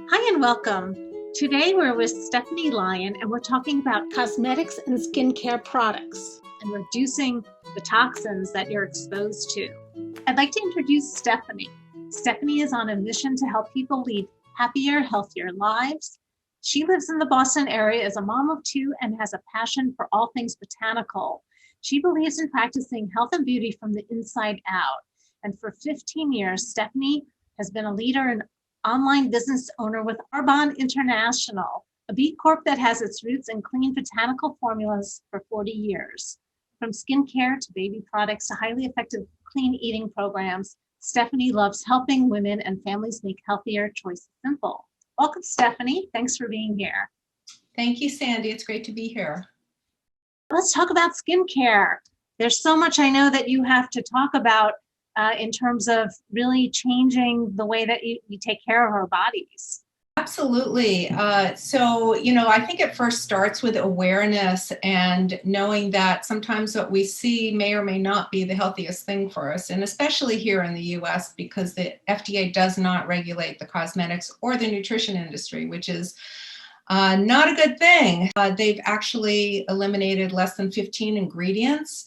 Hi and welcome. Today we're with Stephanie Lyon and we're talking about cosmetics and skincare products and reducing the toxins that you're exposed to. I'd like to introduce Stephanie. Stephanie is on a mission to help people lead happier, healthier lives. She lives in the Boston area as a mom of two and has a passion for all things botanical. She believes in practicing health and beauty from the inside out. And for 15 years, Stephanie has been a leader and online business owner with Arbonne International, a B Corp that has its roots in clean botanical formulas for 40 years. From skincare to baby products to highly effective clean eating programs, Stephanie loves helping women and families make healthier choices simple. Welcome, Stephanie. Thanks for being here. Thank you, Sandy. It's great to be here. Let's talk about skincare. There's so much I know that you have to talk about in terms of really changing the way that we take care of our bodies. Absolutely. I think it first starts with awareness and knowing that sometimes what we see may or may not be the healthiest thing for us, and especially here in the US, because the FDA does not regulate the cosmetics or the nutrition industry, which is not a good thing. They've actually eliminated less than 15 ingredients.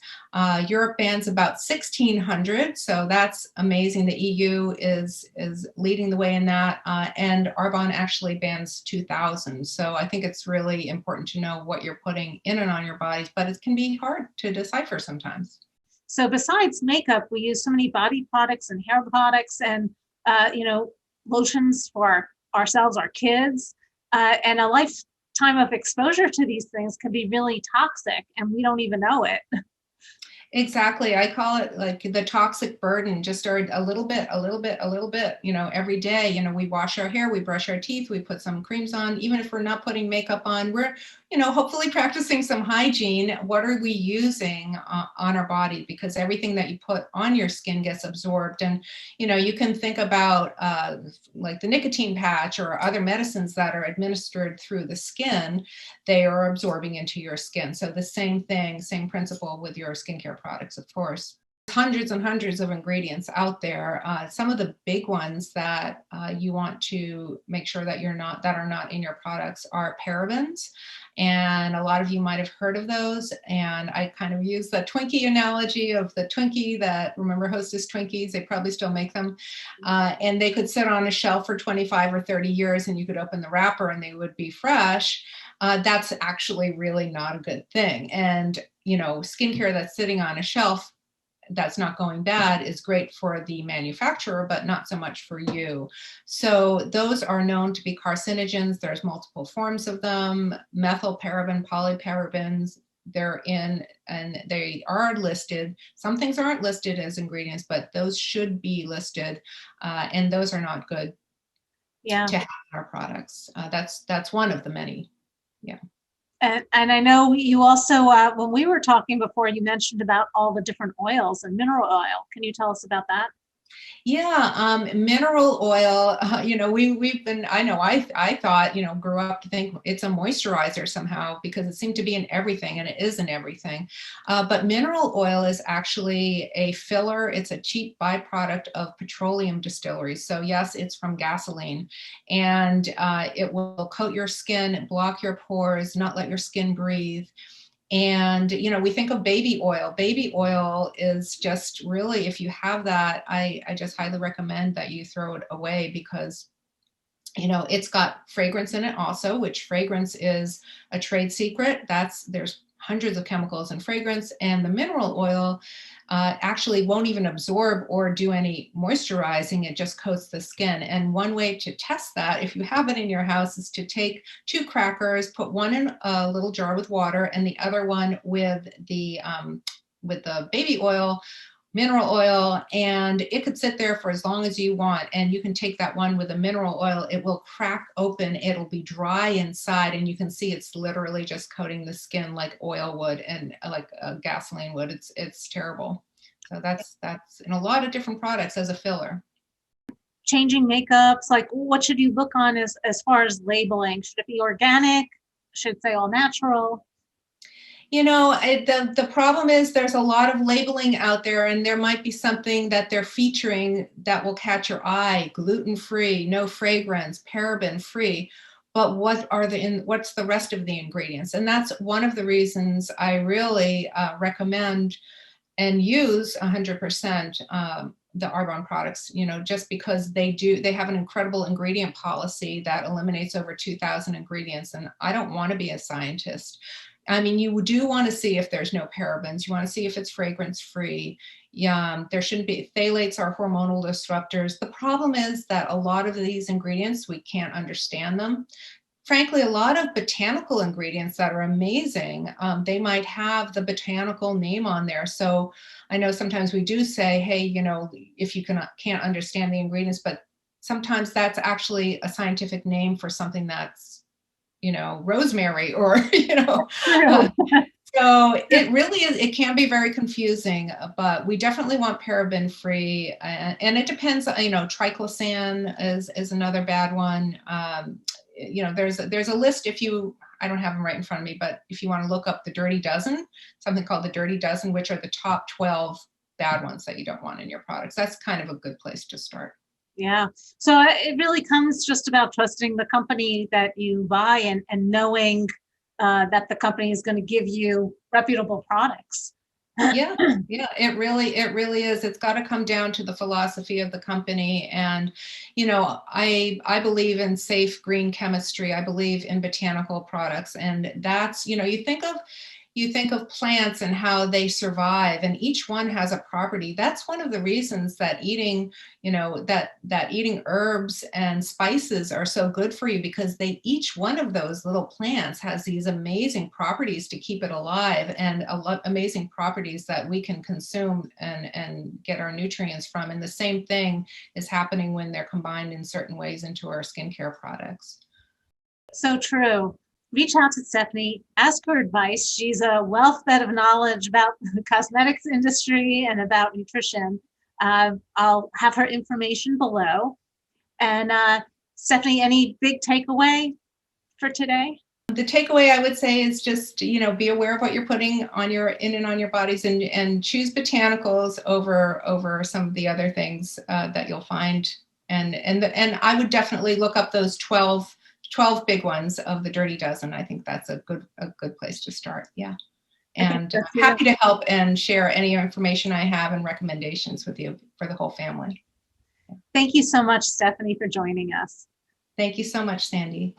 Europe bans about 1,600, so that's amazing. The EU is leading the way in that, and Arbonne actually bans 2,000. So I think it's really important to know what you're putting in and on your bodies, but it can be hard to decipher sometimes. So besides makeup, we use so many body products and hair products and lotions for ourselves, our kids. And a lifetime of exposure to these things can be really toxic, and we don't even know it. Exactly. I call it like the toxic burden, just a little bit, every day. We wash our hair, we brush our teeth, we put some creams on. Even if we're not putting makeup on, we're, hopefully practicing some hygiene. What are we using on our body? Because everything that you put on your skin gets absorbed. And, you can think about like the nicotine patch or other medicines that are administered through the skin, they are absorbing into your skin. So the same thing, same principle with your skincare products, of course. Hundreds and hundreds of ingredients out there. Some of the big ones that you want to make sure that are not in your products are parabens. And a lot of you might have heard of those. And I kind of use the Twinkie analogy of the Twinkie that, remember Hostess Twinkies? They probably still make them. And they could sit on a shelf for 25 or 30 years and you could open the wrapper and they would be fresh. That's actually really not a good thing. And, skincare that's sitting on a shelf that's not going bad is great for the manufacturer, but not so much for you. So those are known to be carcinogens. There's multiple forms of them: methylparaben, polyparabens. They're in, and they are listed. Some things aren't listed as ingredients, but those should be listed. And those are not good to have in our products. That's one of the many. Yeah. And I know you also, when we were talking before, you mentioned about all the different oils and mineral oil. Can you tell us about that? Yeah, mineral oil, I thought, grew up to think it's a moisturizer somehow because it seemed to be in everything, and it is in everything. But mineral oil is actually a filler. It's a cheap byproduct of petroleum distilleries. So yes, it's from gasoline, and it will coat your skin, block your pores, not let your skin breathe. And, we think of baby oil. Baby oil is just really, if you have that, I just highly recommend that you throw it away because, it's got fragrance in it also, which fragrance is a trade secret. There's hundreds of chemicals in fragrance, and the mineral oil actually won't even absorb or do any moisturizing. It just coats the skin. And one way to test that, if you have it in your house, is to take 2 crackers, put one in a little jar with water and the other one with the baby oil, mineral oil, and it could sit there for as long as you want. And you can take that one with the mineral oil, it will crack open, it'll be dry inside, and you can see it's literally just coating the skin like oil would and like gasoline would. It's terrible. So that's in a lot of different products as a filler. Changing makeups, like what should you look on as far as labeling? Should it be organic? Should it say all natural? The problem is there's a lot of labeling out there, and there might be something that they're featuring that will catch your eye: gluten-free, no fragrance, paraben-free. But what's the rest of the ingredients? And that's one of the reasons I really recommend and use 100% the Arbonne products, just because they have an incredible ingredient policy that eliminates over 2,000 ingredients. And I don't want to be a scientist. I mean, you do want to see if there's no parabens. You want to see if it's fragrance free. There shouldn't be phthalates are hormonal disruptors. The problem is that a lot of these ingredients, we can't understand them. Frankly, a lot of botanical ingredients that are amazing, they might have the botanical name on there. So I know sometimes we do say, hey, if you can't understand the ingredients, but sometimes that's actually a scientific name for something that's, rosemary or, so it really is, it can be very confusing, but we definitely want paraben free. And it depends, triclosan is another bad one. There's a list I don't have them right in front of me, but if you want to look up the Dirty Dozen, something called the Dirty Dozen, which are the top 12 bad ones that you don't want in your products. That's kind of a good place to start. Yeah. So it really comes just about trusting the company that you buy and knowing that the company is going to give you reputable products. Yeah, it really is. It's got to come down to the philosophy of the company. And, I believe in safe green chemistry. I believe in botanical products. And that's, you think of plants and how they survive, and each one has a property. That's one of the reasons that eating, that eating herbs and spices are so good for you, because each one of those little plants has these amazing properties to keep it alive, and amazing properties that we can consume and get our nutrients from. And the same thing is happening when they're combined in certain ways into our skincare products. So true. Reach out to Stephanie, ask her advice. She's a wealth of knowledge about the cosmetics industry and about nutrition. I'll have her information below. And Stephanie, any big takeaway for today? The takeaway I would say is just, be aware of what you're putting in and on your bodies, and choose botanicals over some of the other things that you'll find. And I would definitely look up those 12 big ones of the Dirty Dozen. I think that's a good place to start. Yeah. And happy to help and share any information I have and recommendations with you for the whole family. Thank you so much, Stephanie, for joining us. Thank you so much, Sandy.